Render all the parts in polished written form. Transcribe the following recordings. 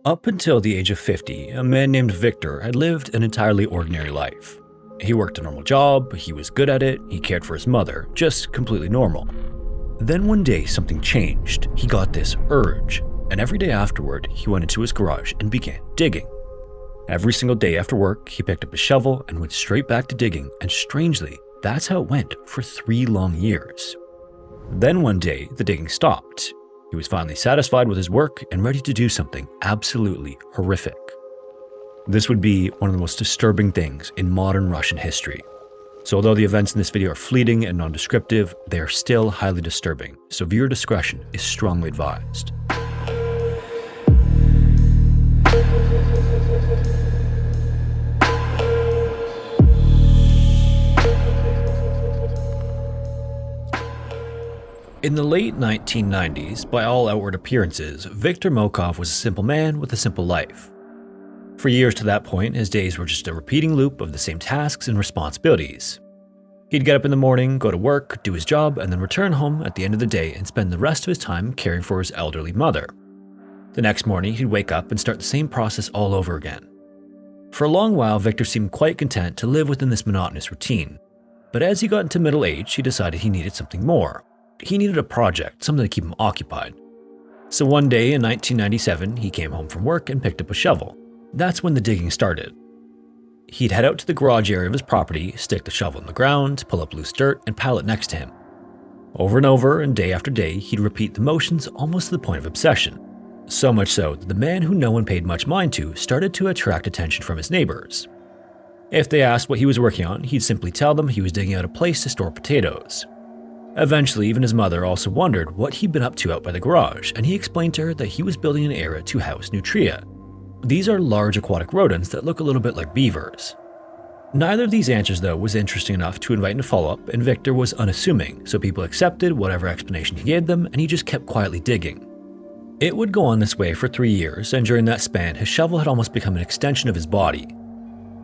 Up until the age of 50, a man named Viktor had lived an entirely ordinary life. He worked a normal job, he was good at it, he cared for his mother, just completely normal. Then one day something changed. He got this urge, and every day afterward, he went into his garage and began digging. Every single day after work, he picked up a shovel and went straight back to digging, and strangely, that's how it went for 3 long years. Then one day, the digging stopped. He was finally satisfied with his work and ready to do something absolutely horrific. This would be one of the most disturbing things in modern Russian history. So although the events in this video are fleeting and non-descriptive, they are still highly disturbing, so viewer discretion is strongly advised. In the late 1990s, by all outward appearances, Viktor Mokov was a simple man with a simple life. For years to that point, his days were just a repeating loop of the same tasks and responsibilities. He'd get up in the morning, go to work, do his job, and then return home at the end of the day and spend the rest of his time caring for his elderly mother. The next morning, he'd wake up and start the same process all over again. For a long while, Viktor seemed quite content to live within this monotonous routine. But as he got into middle age, he decided he needed something more. He needed a project, something to keep him occupied. So one day in 1997, he came home from work and picked up a shovel. That's when the digging started. He'd head out to the garage area of his property, stick the shovel in the ground, pull up loose dirt, and pile it next to him. Over and over, and day after day, he'd repeat the motions almost to the point of obsession. So much so that the man who no one paid much mind to started to attract attention from his neighbors. If they asked what he was working on, he'd simply tell them he was digging out a place to store potatoes. Eventually, even his mother also wondered what he'd been up to out by the garage, and he explained to her that he was building an area to house nutria. These are large aquatic rodents that look a little bit like beavers. Neither of these answers, though, was interesting enough to invite in a follow-up, and Viktor was unassuming, so people accepted whatever explanation he gave them, and he just kept quietly digging. It would go on this way for 3 years, and during that span, his shovel had almost become an extension of his body.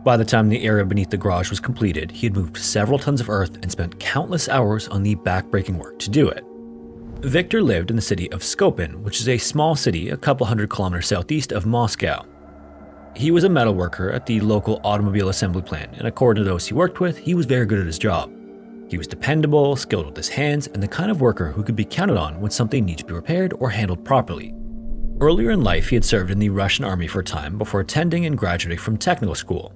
By the time the area beneath the garage was completed, he had moved several tons of earth and spent countless hours on the back-breaking work to do it. Viktor lived in the city of Skopin, which is a small city a couple hundred kilometers southeast of Moscow. He was a metal worker at the local automobile assembly plant, and according to those he worked with, he was very good at his job. He was dependable, skilled with his hands, and the kind of worker who could be counted on when something needed to be repaired or handled properly. Earlier in life, he had served in the Russian army for a time before attending and graduating from technical school.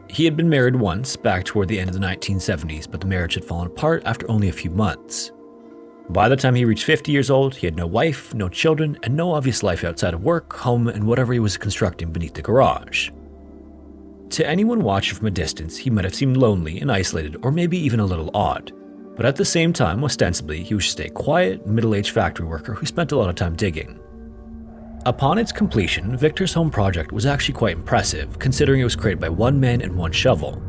He had been married once, back toward the end of the 1970s, but the marriage had fallen apart after only a few months. By the time he reached 50 years old, he had no wife, no children, and no obvious life outside of work, home, and whatever he was constructing beneath the garage. To anyone watching from a distance, he might have seemed lonely and isolated, or maybe even a little odd. But at the same time, ostensibly, he was just a quiet, middle-aged factory worker who spent a lot of time digging. Upon its completion, Viktor's home project was actually quite impressive, considering it was created by one man and one shovel.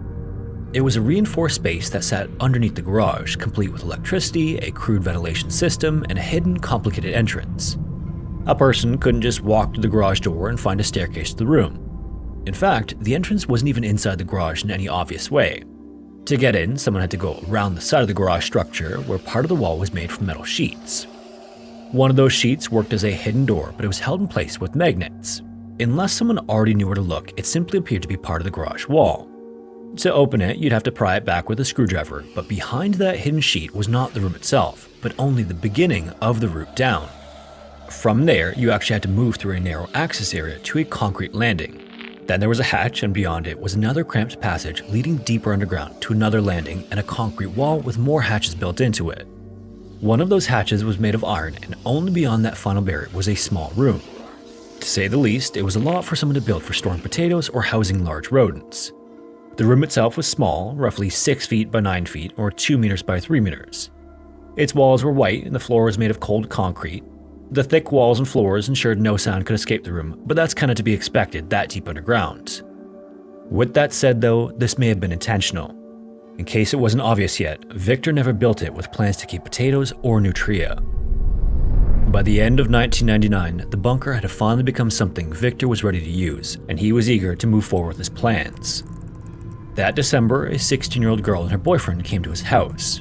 It was a reinforced space that sat underneath the garage, complete with electricity, a crude ventilation system, and a hidden, complicated entrance. A person couldn't just walk to the garage door and find a staircase to the room. In fact, the entrance wasn't even inside the garage in any obvious way. To get in, someone had to go around the side of the garage structure, where part of the wall was made from metal sheets. One of those sheets worked as a hidden door, but it was held in place with magnets. Unless someone already knew where to look, it simply appeared to be part of the garage wall. To open it, you'd have to pry it back with a screwdriver, but behind that hidden sheet was not the room itself, but only the beginning of the route down. From there, you actually had to move through a narrow access area to a concrete landing. Then there was a hatch, and beyond it was another cramped passage leading deeper underground to another landing and a concrete wall with more hatches built into it. One of those hatches was made of iron, and only beyond that final barrier was a small room. To say the least, it was a lot for someone to build for storing potatoes or housing large rodents. The room itself was small, roughly 6 feet by 9 feet, or 2 meters by 3 meters. Its walls were white and the floor was made of cold concrete. The thick walls and floors ensured no sound could escape the room, but that's kind of to be expected that deep underground. With that said though, this may have been intentional. In case it wasn't obvious yet, Viktor never built it with plans to keep potatoes or nutria. By the end of 1999, the bunker had finally become something Viktor was ready to use, and he was eager to move forward with his plans. That December, a 16-year-old girl and her boyfriend came to his house.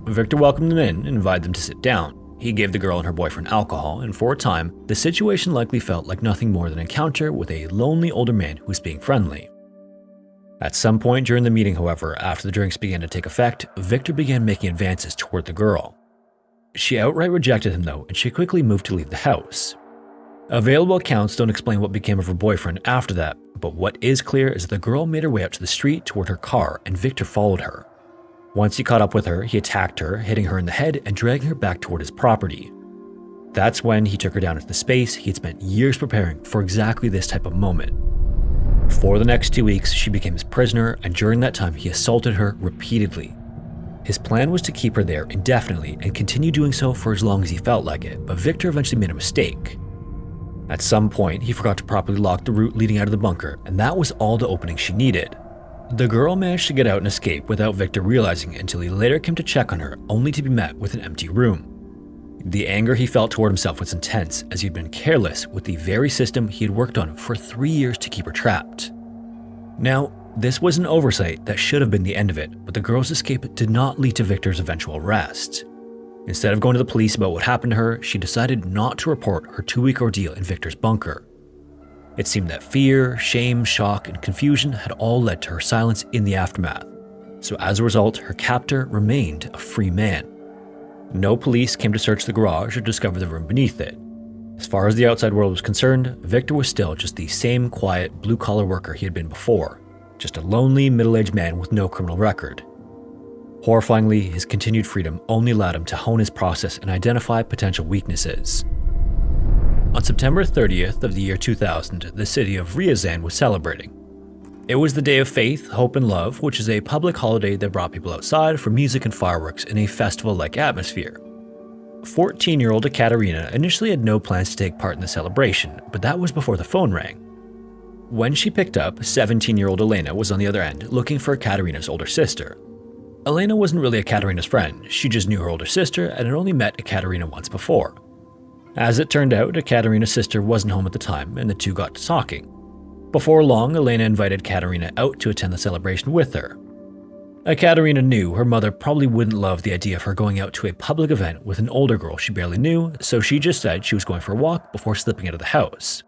Viktor welcomed them in and invited them to sit down. He gave the girl and her boyfriend alcohol, and for a time, the situation likely felt like nothing more than an encounter with a lonely older man who was being friendly. At some point during the meeting, however, after the drinks began to take effect, Viktor began making advances toward the girl. She outright rejected him though, and she quickly moved to leave the house. Available accounts don't explain what became of her boyfriend after that, but what is clear is that the girl made her way out to the street toward her car, and Viktor followed her. Once he caught up with her, he attacked her, hitting her in the head and dragging her back toward his property. That's when he took her down into the space he had spent years preparing for exactly this type of moment. For the next 2 weeks, she became his prisoner, and during that time he assaulted her repeatedly. His plan was to keep her there indefinitely and continue doing so for as long as he felt like it, but Viktor eventually made a mistake. At some point, he forgot to properly lock the route leading out of the bunker, and that was all the opening she needed. The girl managed to get out and escape without Viktor realizing it until he later came to check on her, only to be met with an empty room. The anger he felt toward himself was intense, as he'd been careless with the very system he had worked on for 3 years to keep her trapped. Now, this was an oversight that should have been the end of it, but the girl's escape did not lead to Viktor's eventual arrest. Instead of going to the police about what happened to her, she decided not to report her 2-week ordeal in Viktor's bunker. It seemed that fear, shame, shock, and confusion had all led to her silence in the aftermath. So as a result, her captor remained a free man. No police came to search the garage or discover the room beneath it. As far as the outside world was concerned, Viktor was still just the same quiet, blue-collar worker he had been before, just a lonely, middle-aged man with no criminal record. Horrifyingly, his continued freedom only allowed him to hone his process and identify potential weaknesses. On September 30th of the year 2000, the city of Ryazan was celebrating. It was the Day of Faith, Hope and Love, which is a public holiday that brought people outside for music and fireworks in a festival-like atmosphere. 14-year-old Katerina initially had no plans to take part in the celebration, but that was before the phone rang. When she picked up, 17-year-old Elena was on the other end looking for Katerina's older sister. Elena wasn't really Katerina's friend, she just knew her older sister and had only met Katerina once before. As it turned out, Katerina's sister wasn't home at the time, and the two got to talking. Before long, Elena invited Katerina out to attend the celebration with her. Katerina knew her mother probably wouldn't love the idea of her going out to a public event with an older girl she barely knew, so she just said she was going for a walk before slipping out of the house.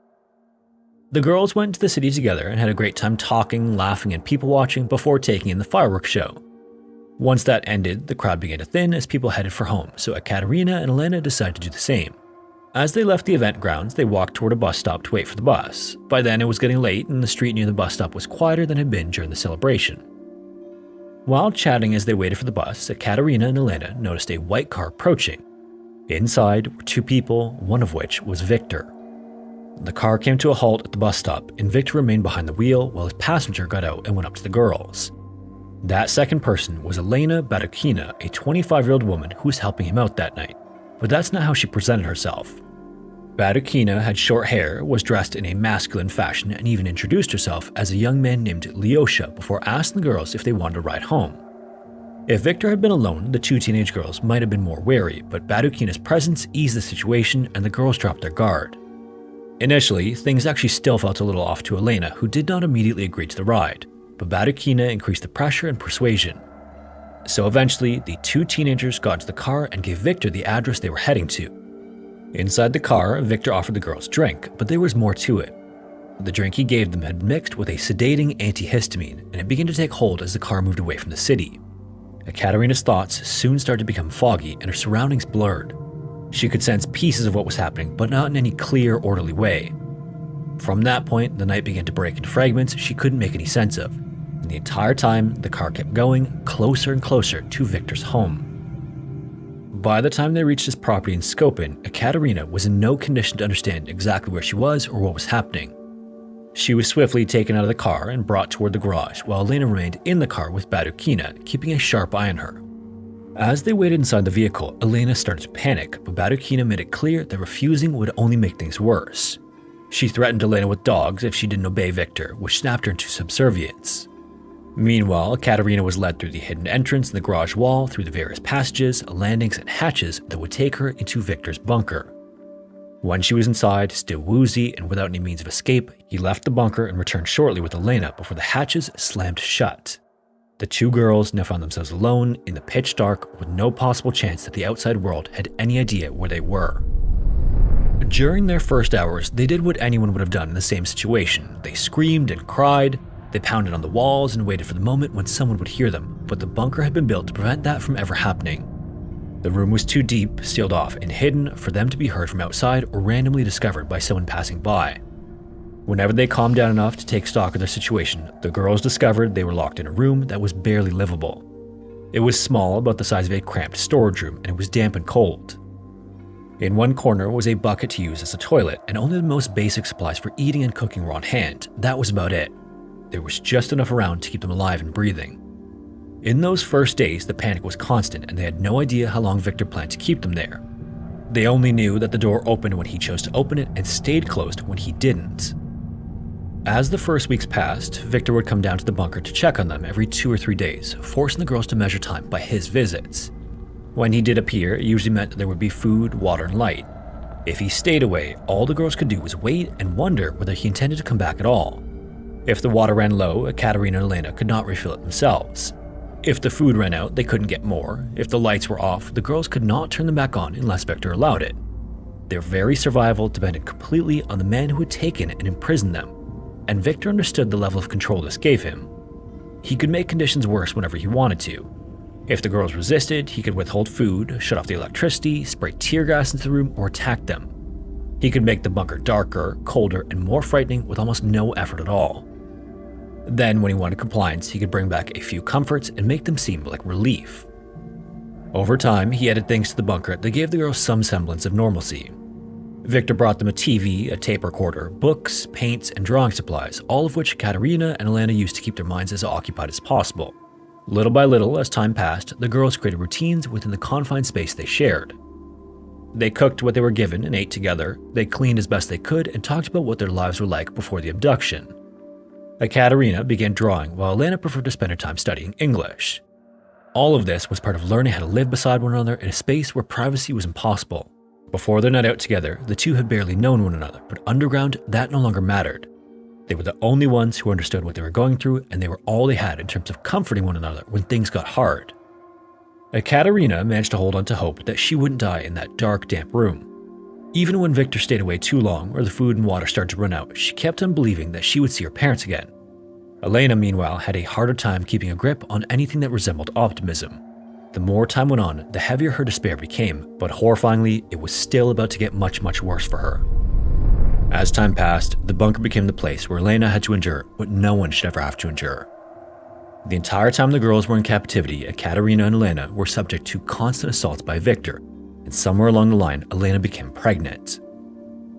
The girls went to the city together and had a great time talking, laughing, and people watching before taking in the fireworks show. Once that ended, the crowd began to thin as people headed for home, so Katerina and Elena decided to do the same. As they left the event grounds, they walked toward a bus stop to wait for the bus. By then, it was getting late, and the street near the bus stop was quieter than it had been during the celebration. While chatting as they waited for the bus, Katerina and Elena noticed a white car approaching. Inside were 2 people, one of which was Viktor. The car came to a halt at the bus stop, and Viktor remained behind the wheel while his passenger got out and went up to the girls. That second person was Elena Badukina, a 25-year-old woman who was helping him out that night. But that's not how she presented herself. Badukina had short hair, was dressed in a masculine fashion, and even introduced herself as a young man named Lyosha before asking the girls if they wanted to ride home. If Viktor had been alone, the 2 teenage girls might have been more wary, but Badukina's presence eased the situation and the girls dropped their guard. Initially, things actually still felt a little off to Elena, who did not immediately agree to the ride, but Badukina increased the pressure and persuasion. So eventually, the 2 teenagers got into the car and gave Viktor the address they were heading to. Inside the car, Viktor offered the girls a drink, but there was more to it. The drink he gave them had mixed with a sedating antihistamine, and it began to take hold as the car moved away from the city. Katerina's thoughts soon started to become foggy and her surroundings blurred. She could sense pieces of what was happening, but not in any clear, orderly way. From that point, the night began to break into fragments she couldn't make any sense of. And the entire time, the car kept going closer and closer to Viktor's home. By the time they reached his property in Skopin, Katerina was in no condition to understand exactly where she was or what was happening. She was swiftly taken out of the car and brought toward the garage, while Elena remained in the car with Badukina, keeping a sharp eye on her. As they waited inside the vehicle, Elena started to panic, but Badukina made it clear that refusing would only make things worse. She threatened Elena with dogs if she didn't obey Viktor, which snapped her into subservience. Meanwhile, Katerina was led through the hidden entrance in the garage wall, through the various passages, landings, and hatches that would take her into Viktor's bunker. When she was inside, still woozy and without any means of escape, he left the bunker and returned shortly with Elena before the hatches slammed shut. The two girls now found themselves alone in the pitch dark with no possible chance that the outside world had any idea where they were. During their first hours, they did what anyone would have done in the same situation. They screamed and cried, they pounded on the walls and waited for the moment when someone would hear them, but the bunker had been built to prevent that from ever happening. The room was too deep, sealed off, and hidden for them to be heard from outside or randomly discovered by someone passing by. Whenever they calmed down enough to take stock of their situation, the girls discovered they were locked in a room that was barely livable. It was small, about the size of a cramped storage room, and it was damp and cold. In one corner was a bucket to use as a toilet, and only the most basic supplies for eating and cooking were on hand. That was about it. There was just enough around to keep them alive and breathing. In those first days, the panic was constant, and they had no idea how long Viktor planned to keep them there. They only knew that the door opened when he chose to open it and stayed closed when he didn't. As the first weeks passed, Viktor would come down to the bunker to check on them every 2 or 3 days, forcing the girls to measure time by his visits. When he did appear, it usually meant that there would be food, water, and light. If he stayed away, all the girls could do was wait and wonder whether he intended to come back at all. If the water ran low, Katerina and Elena could not refill it themselves. If the food ran out, they couldn't get more. If the lights were off, the girls could not turn them back on unless Viktor allowed it. Their very survival depended completely on the man who had taken and imprisoned them, and Viktor understood the level of control this gave him. He could make conditions worse whenever he wanted to. If the girls resisted, he could withhold food, shut off the electricity, spray tear gas into the room, or attack them. He could make the bunker darker, colder, and more frightening with almost no effort at all. Then, when he wanted compliance, he could bring back a few comforts and make them seem like relief. Over time, he added things to the bunker that gave the girls some semblance of normalcy. Viktor brought them a TV, a tape recorder, books, paints, and drawing supplies, all of which Katerina and Elena used to keep their minds as occupied as possible. Little by little, as time passed, the girls created routines within the confined space they shared. They cooked what they were given and ate together, they cleaned as best they could, and talked about what their lives were like before the abduction. Katerina began drawing, while Elena preferred to spend her time studying English. All of this was part of learning how to live beside one another in a space where privacy was impossible. Before their night out together, the two had barely known one another, but underground, that no longer mattered. They were the only ones who understood what they were going through, and they were all they had in terms of comforting one another when things got hard. Katerina managed to hold on to hope that she wouldn't die in that dark, damp room. Even when Viktor stayed away too long or the food and water started to run out, she kept on believing that she would see her parents again. Elena, meanwhile, had a harder time keeping a grip on anything that resembled optimism. The more time went on, the heavier her despair became, but horrifyingly, it was still about to get much, much worse for her. As time passed, the bunker became the place where Elena had to endure what no one should ever have to endure. The entire time the girls were in captivity, Katerina and Elena were subject to constant assaults by Viktor, and somewhere along the line, Elena became pregnant.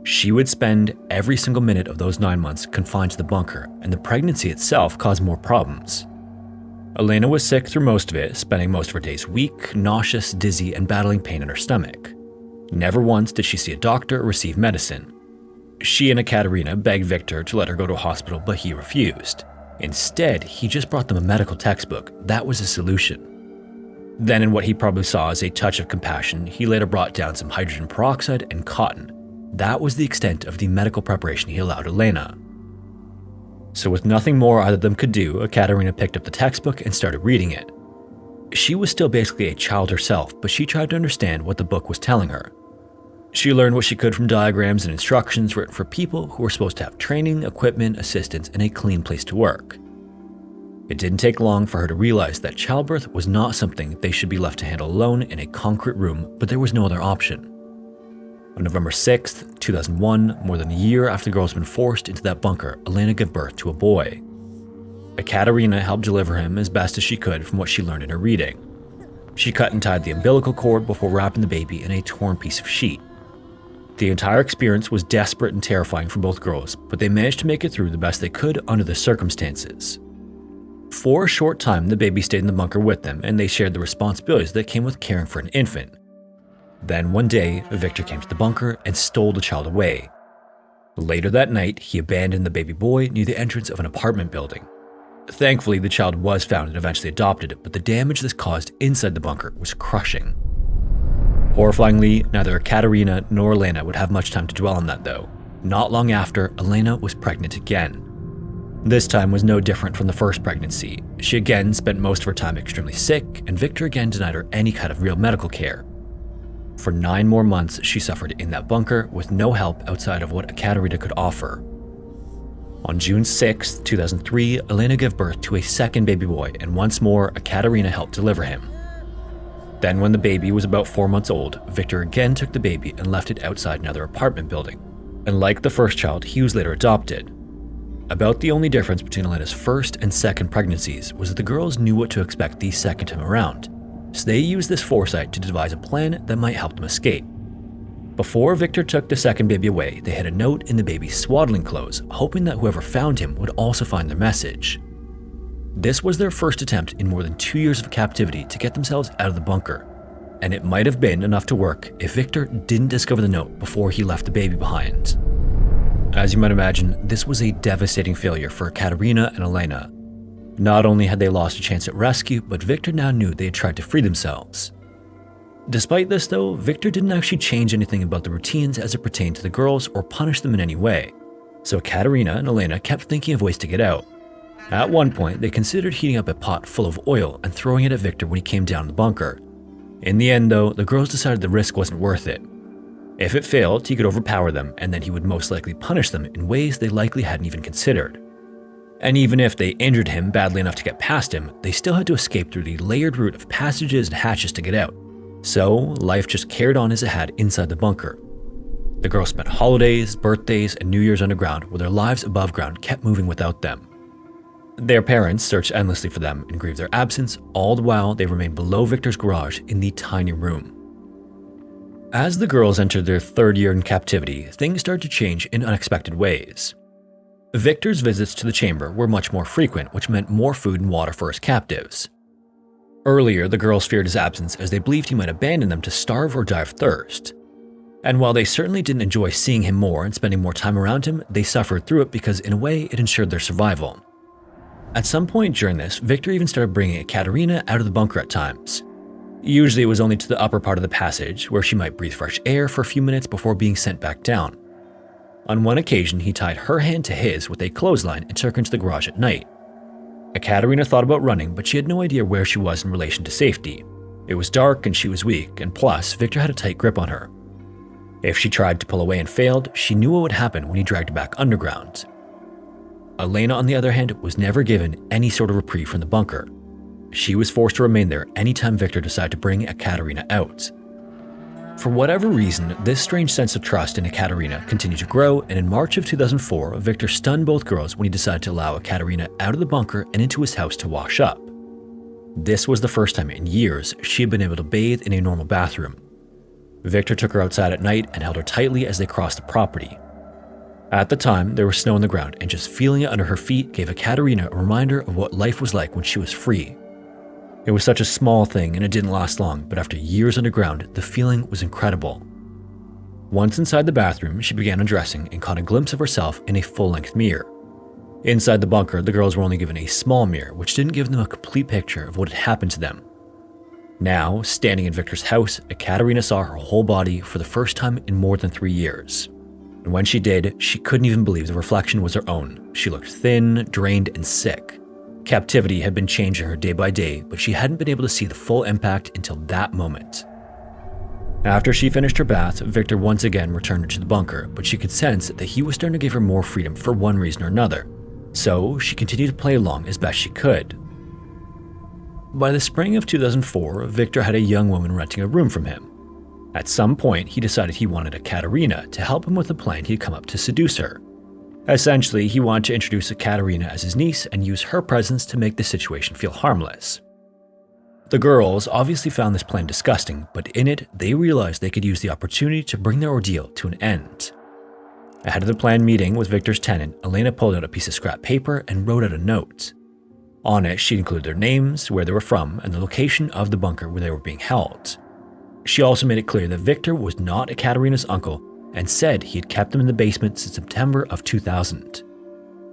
She would spend every single minute of those 9 months confined to the bunker, and the pregnancy itself caused more problems. Elena was sick through most of it, spending most of her days weak, nauseous, dizzy, and battling pain in her stomach. Never once did she see a doctor or receive medicine. She and Katerina begged Viktor to let her go to a hospital, but he refused. Instead, he just brought them a medical textbook. That was his solution. Then, in what he probably saw as a touch of compassion, he later brought down some hydrogen peroxide and cotton. That was the extent of the medical preparation he allowed Elena. So with nothing more either of them could do, Katerina picked up the textbook and started reading it. She was still basically a child herself, but she tried to understand what the book was telling her. She learned what she could from diagrams and instructions written for people who were supposed to have training, equipment, assistance, and a clean place to work. It didn't take long for her to realize that childbirth was not something they should be left to handle alone in a concrete room, but there was no other option. On November 6, 2001, more than a year after the girls had been forced into that bunker, Elena gave birth to a boy. Katerina helped deliver him as best as she could from what she learned in her reading. She cut and tied the umbilical cord before wrapping the baby in a torn piece of sheet. The entire experience was desperate and terrifying for both girls, but they managed to make it through the best they could under the circumstances. For a short time, the baby stayed in the bunker with them, and they shared the responsibilities that came with caring for an infant. Then one day, Viktor came to the bunker and stole the child away. Later that night, he abandoned the baby boy near the entrance of an apartment building. Thankfully, the child was found and eventually adopted, but the damage this caused inside the bunker was crushing. Horrifyingly, neither Katerina nor Elena would have much time to dwell on that though. Not long after, Elena was pregnant again. This time was no different from the first pregnancy. She again spent most of her time extremely sick, and Viktor again denied her any kind of real medical care. For 9 more months, she suffered in that bunker with no help outside of what Ekaterina could offer. On June 6, 2003, Elena gave birth to a second baby boy, and once more, Ekaterina helped deliver him. Then when the baby was about 4 months old, Viktor again took the baby and left it outside another apartment building. And like the first child, he was later adopted. About the only difference between Elena's first and second pregnancies was that the girls knew what to expect the second time around, so they used this foresight to devise a plan that might help them escape. Before Viktor took the second baby away, they had a note in the baby's swaddling clothes, hoping that whoever found him would also find their message. This was their first attempt in more than 2 years of captivity to get themselves out of the bunker, and it might have been enough to work if Viktor didn't discover the note before he left the baby behind. As you might imagine, this was a devastating failure for Ekaterina and Elena. Not only had they lost a chance at rescue, but Viktor now knew they had tried to free themselves. Despite this though, Viktor didn't actually change anything about the routines as it pertained to the girls or punish them in any way, so Ekaterina and Elena kept thinking of ways to get out. At one point, they considered heating up a pot full of oil and throwing it at Viktor when he came down the bunker. In the end though, the girls decided the risk wasn't worth it. If it failed, he could overpower them, and then he would most likely punish them in ways they likely hadn't even considered. And even if they injured him badly enough to get past him, they still had to escape through the layered route of passages and hatches to get out. So, life just carried on as it had inside the bunker. The girls spent holidays, birthdays, and New Year's underground, while their lives above ground kept moving without them. Their parents searched endlessly for them and grieved their absence, all the while they remained below Viktor's garage in the tiny room. As the girls entered their 3rd year in captivity, things started to change in unexpected ways. Viktor's visits to the chamber were much more frequent, which meant more food and water for his captives. Earlier, the girls feared his absence as they believed he might abandon them to starve or die of thirst. And while they certainly didn't enjoy seeing him more and spending more time around him, they suffered through it because in a way it ensured their survival. At some point during this, Viktor even started bringing Ekaterina out of the bunker at times. Usually it was only to the upper part of the passage, where she might breathe fresh air for a few minutes before being sent back down. On one occasion, he tied her hand to his with a clothesline and took her into the garage at night. Ekaterina thought about running, but she had no idea where she was in relation to safety. It was dark and she was weak, and plus, Viktor had a tight grip on her. If she tried to pull away and failed, she knew what would happen when he dragged her back underground. Elena, on the other hand, was never given any sort of reprieve from the bunker. She was forced to remain there anytime Viktor decided to bring Ekaterina out. For whatever reason, this strange sense of trust in Ekaterina continued to grow, and in March of 2004, Viktor stunned both girls when he decided to allow Ekaterina out of the bunker and into his house to wash up. This was the first time in years she had been able to bathe in a normal bathroom. Viktor took her outside at night and held her tightly as they crossed the property. At the time, there was snow on the ground, and just feeling it under her feet gave Ekaterina a reminder of what life was like when she was free. It was such a small thing and it didn't last long, but after years underground, the feeling was incredible. Once inside the bathroom, she began undressing and caught a glimpse of herself in a full-length mirror. Inside the bunker, the girls were only given a small mirror, which didn't give them a complete picture of what had happened to them. Now, standing in Viktor's house, Ekaterina saw her whole body for the first time in more than 3 years. And when she did, she couldn't even believe the reflection was her own. She looked thin, drained, and sick. Captivity had been changing her day by day, but she hadn't been able to see the full impact until that moment. After she finished her bath, Viktor once again returned her to the bunker, but she could sense that he was starting to give her more freedom for one reason or another. So she continued to play along as best she could. By the spring of 2004, Viktor had a young woman renting a room from him. At some point, he decided he wanted Ekaterina to help him with a plan he'd come up to seduce her. Essentially, he wanted to introduce Ekaterina as his niece and use her presence to make the situation feel harmless. The girls obviously found this plan disgusting, but in it, they realized they could use the opportunity to bring their ordeal to an end. Ahead of the planned meeting with Viktor's tenant, Elena pulled out a piece of scrap paper and wrote out a note. On it, she included their names, where they were from, and the location of the bunker where they were being held. She also made it clear that Viktor was not Ekaterina's uncle and said he had kept them in the basement since September of 2000.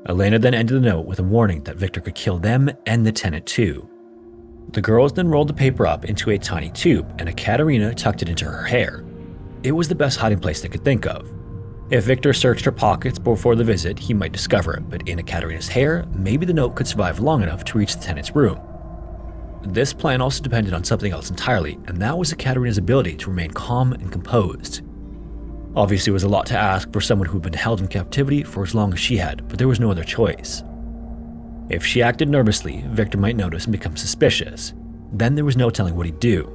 Elena then ended the note with a warning that Viktor could kill them and the tenant too. The girls then rolled the paper up into a tiny tube and Ekaterina tucked it into her hair. It was the best hiding place they could think of. If Viktor searched her pockets before the visit, he might discover it, but in Ekaterina's hair, maybe the note could survive long enough to reach the tenant's room. This plan also depended on something else entirely, and that was Ekaterina's ability to remain calm and composed. Obviously, it was a lot to ask for someone who had been held in captivity for as long as she had, but there was no other choice. If she acted nervously, Viktor might notice and become suspicious. Then there was no telling what he'd do.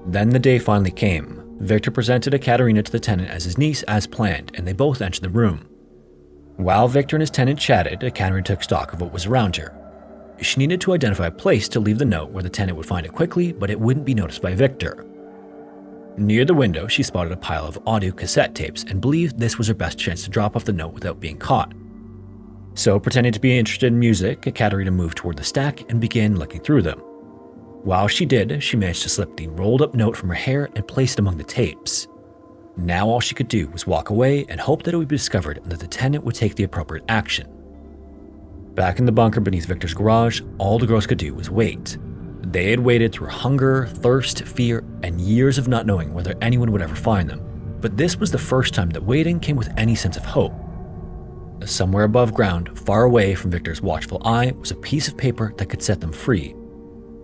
Then the day finally came. Viktor presented Ekaterina to the tenant as his niece as planned, and they both entered the room. While Viktor and his tenant chatted, Ekaterina took stock of what was around her. She needed to identify a place to leave the note where the tenant would find it quickly, but it wouldn't be noticed by Viktor. Near the window, she spotted a pile of audio cassette tapes and believed this was her best chance to drop off the note without being caught. So, pretending to be interested in music, Ekaterina moved toward the stack and began looking through them. While she did, she managed to slip the rolled-up note from her hair and place it among the tapes. Now all she could do was walk away and hope that it would be discovered and that the tenant would take the appropriate action. Back in the bunker beneath Viktor's garage, all the girls could do was wait. They had waited through hunger, thirst, fear, and years of not knowing whether anyone would ever find them. But this was the first time that waiting came with any sense of hope. Somewhere above ground, far away from Viktor's watchful eye, was a piece of paper that could set them free.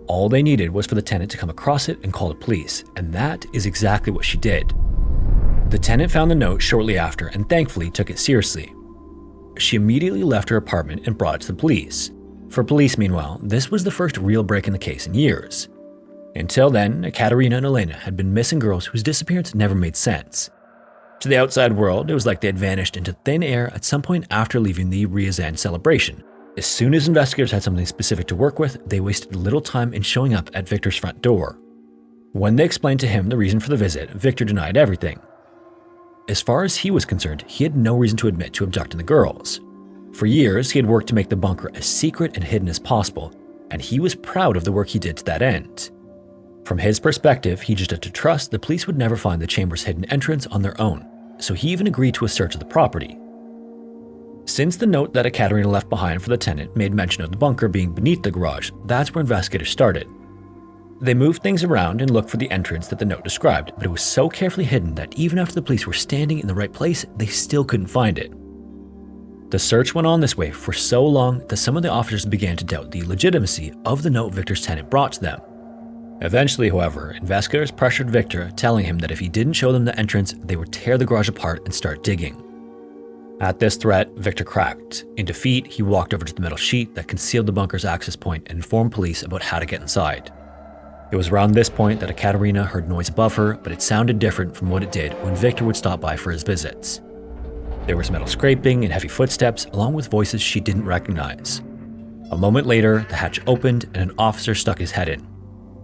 All they needed was for the tenant to come across it and call the police, and that is exactly what she did. The tenant found the note shortly after and thankfully took it seriously. She immediately left her apartment and brought it to the police. For police, meanwhile, this was the first real break in the case in years. Until then, Ekaterina and Elena had been missing girls whose disappearance never made sense. To the outside world, it was like they had vanished into thin air at some point after leaving the Ryazan celebration. As soon as investigators had something specific to work with, they wasted little time in showing up at Viktor's front door. When they explained to him the reason for the visit, Viktor denied everything. As far as he was concerned, he had no reason to admit to abducting the girls. For years, he had worked to make the bunker as secret and hidden as possible, and he was proud of the work he did to that end. From his perspective, he just had to trust the police would never find the chamber's hidden entrance on their own, so he even agreed to a search of the property. Since the note that Ekaterina left behind for the tenant made mention of the bunker being beneath the garage, that's where investigators started. They moved things around and looked for the entrance that the note described, but it was so carefully hidden that even after the police were standing in the right place, they still couldn't find it. The search went on this way for so long that some of the officers began to doubt the legitimacy of the note Viktor's tenant brought to them. Eventually, however, investigators pressured Viktor, telling him that if he didn't show them the entrance, they would tear the garage apart and start digging. At this threat, Viktor cracked. In defeat, he walked over to the metal sheet that concealed the bunker's access point and informed police about how to get inside. It was around this point that Ekaterina heard noise above her, but it sounded different from what it did when Viktor would stop by for his visits. There was metal scraping and heavy footsteps, along with voices she didn't recognize. A moment later, the hatch opened and an officer stuck his head in.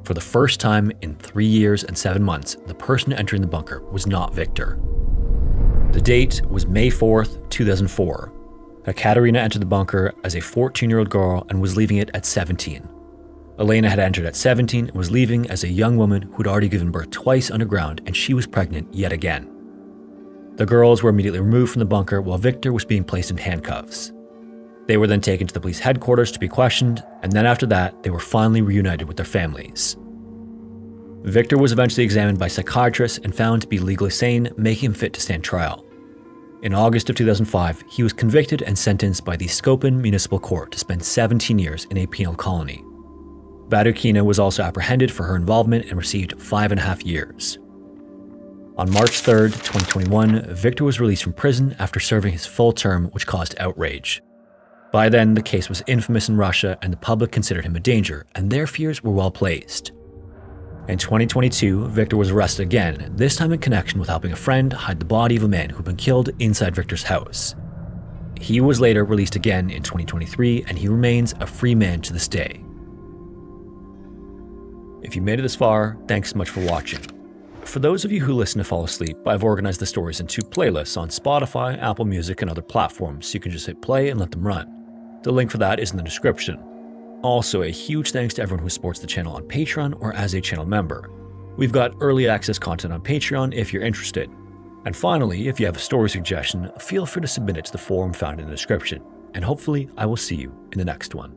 For the first time in 3 years and 7 months, the person entering the bunker was not Viktor. The date was May 4th, 2004. Ekaterina entered the bunker as a 14-year-old girl and was leaving it at 17. Elena had entered at 17 and was leaving as a young woman who'd already given birth twice underground, and she was pregnant yet again. The girls were immediately removed from the bunker while Viktor was being placed in handcuffs. They were then taken to the police headquarters to be questioned, and then after that, they were finally reunited with their families. Viktor was eventually examined by psychiatrists and found to be legally sane, making him fit to stand trial. In August of 2005, he was convicted and sentenced by the Skopin Municipal Court to spend 17 years in a penal colony. Badukina was also apprehended for her involvement and received 5.5 years. On March 3rd, 2021, Viktor was released from prison after serving his full term, which caused outrage. By then, the case was infamous in Russia and the public considered him a danger, and their fears were well placed. In 2022, Viktor was arrested again, this time in connection with helping a friend hide the body of a man who'd been killed inside Viktor's house. He was later released again in 2023, and he remains a free man to this day. If you made it this far, thanks so much for watching. For those of you who listen to fall asleep, I've organized the stories into playlists on Spotify, Apple Music, and other platforms, so you can just hit play and let them run. The link for that is in the description. Also, a huge thanks to everyone who supports the channel on Patreon or as a channel member. We've got early access content on Patreon if you're interested. And finally, if you have a story suggestion, feel free to submit it to the forum found in the description. And hopefully, I will see you in the next one.